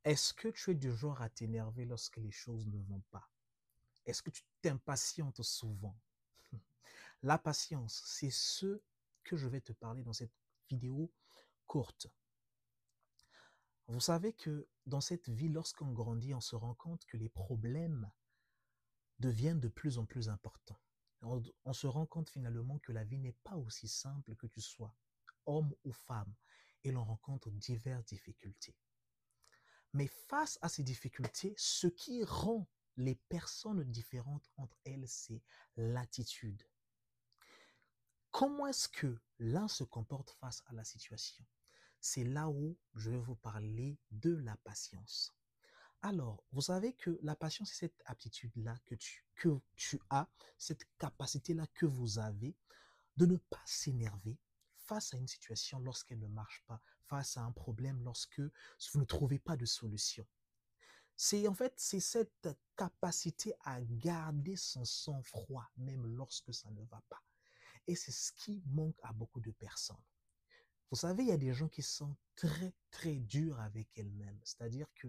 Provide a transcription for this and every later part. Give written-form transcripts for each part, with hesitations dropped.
Est-ce que tu es du genre à t'énerver lorsque les choses ne vont pas? Est-ce que tu t'impatientes souvent? La patience, c'est ce que je vais te parler dans cette vidéo courte. Vous savez que dans cette vie, lorsqu'on grandit, on se rend compte que les problèmes deviennent de plus en plus importants. On se rend compte finalement que la vie n'est pas aussi simple que tu sois, homme ou femme, et l'on rencontre diverses difficultés. Mais face à ces difficultés, ce qui rend les personnes différentes entre elles, c'est l'attitude. Comment est-ce que l'un se comporte face à la situation? C'est là où je vais vous parler de la patience. Alors, vous savez que la patience, c'est cette aptitude-là que tu as, cette capacité-là que vous avez de ne pas s'énerver face à une situation lorsqu'elle ne marche pas, face à un problème lorsque vous ne trouvez pas de solution. C'est cette capacité à garder son sang-froid même lorsque ça ne va pas. Et c'est ce qui manque à beaucoup de personnes. Vous savez, il y a des gens qui sont très très durs avec elles-mêmes, c'est-à-dire que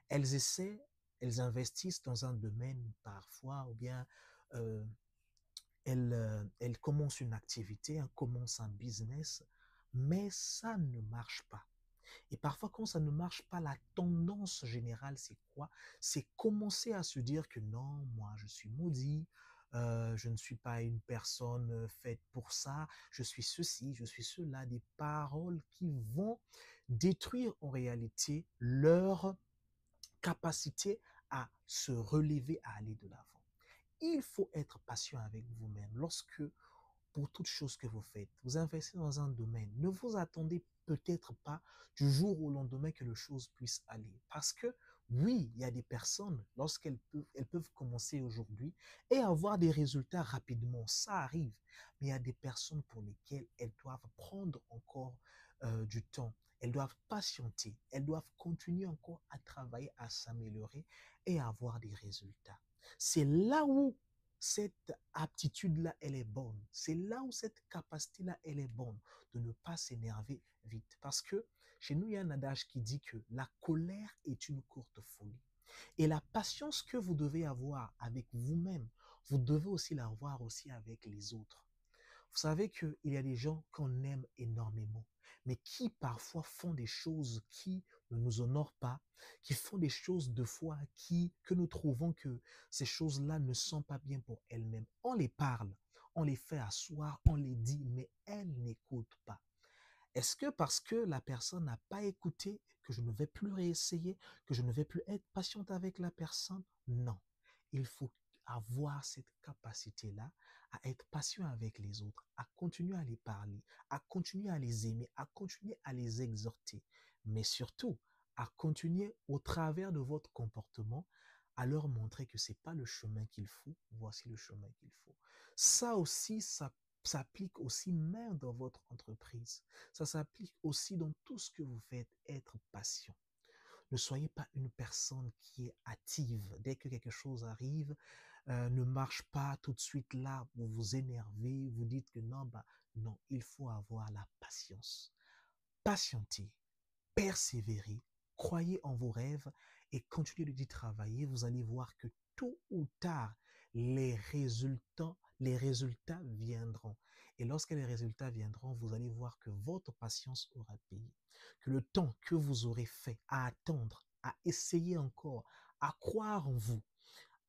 elles essaient, elles investissent dans un domaine parfois, ou bien euh, elles commencent une activité, elles commencent un business, mais ça ne marche pas. Et parfois, quand ça ne marche pas, la tendance générale, c'est quoi? C'est commencer à se dire que non, moi, je suis maudit, je ne suis pas une personne faite pour ça, je suis ceci, je suis cela, des paroles qui vont détruire en réalité leur capacité à se relever, à aller de l'avant. Il faut être patient avec vous-même. Lorsque pour toute chose que vous faites. Vous investissez dans un domaine. Ne vous attendez peut-être pas du jour au lendemain que les choses puissent aller. Parce que oui, il y a des personnes, elles peuvent commencer aujourd'hui et avoir des résultats rapidement. Ça arrive. Mais il y a des personnes pour lesquelles elles doivent prendre encore du temps. Elles doivent patienter. Elles doivent continuer encore à travailler, à s'améliorer et à avoir des résultats. C'est là où cette aptitude-là, elle est bonne. C'est là où cette capacité-là, elle est bonne, de ne pas s'énerver vite. Parce que chez nous, il y a un adage qui dit que la colère est une courte folie. Et la patience que vous devez avoir avec vous-même, vous devez aussi l'avoir aussi avec les autres. Vous savez qu'il y a des gens qu'on aime énormément, mais qui parfois font des choses qui ne nous honorent pas, qui font des choses de foi que nous trouvons que ces choses-là ne sont pas bien pour elles-mêmes. On les parle, on les fait asseoir, on les dit, mais elles n'écoutent pas. Est-ce que parce que la personne n'a pas écouté, que je ne vais plus réessayer, que je ne vais plus être patiente avec la personne? Non. Il faut avoir cette capacité-là à être patient avec les autres, à continuer à les parler, à continuer à les aimer, à continuer à les exhorter, mais surtout à continuer au travers de votre comportement à leur montrer que c'est pas le chemin qu'il faut, voici le chemin qu'il faut. Ça aussi, ça s'applique aussi même dans votre entreprise. Ça s'applique aussi dans tout ce que vous faites, être patient. Ne soyez pas une personne qui est hâtive. Dès que quelque chose arrive, ne marche pas tout de suite là, vous vous énervez, vous dites que non, bah non, il faut avoir la patience. Patientez, persévérez, croyez en vos rêves et continuez d'y travailler. Vous allez voir que tôt ou tard, les résultats viendront. Et lorsque les résultats viendront, vous allez voir que votre patience aura payé. Que le temps que vous aurez fait à attendre, à essayer encore, à croire en vous,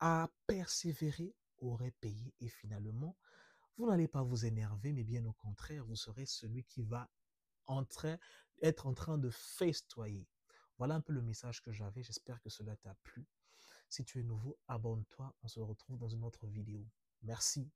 à persévérer, aurait payé. Et finalement, vous n'allez pas vous énerver, mais bien au contraire, vous serez celui qui va en train, être en train de festoyer. Voilà un peu le message que j'avais. J'espère que cela t'a plu. Si tu es nouveau, abonne-toi. On se retrouve dans une autre vidéo. Merci.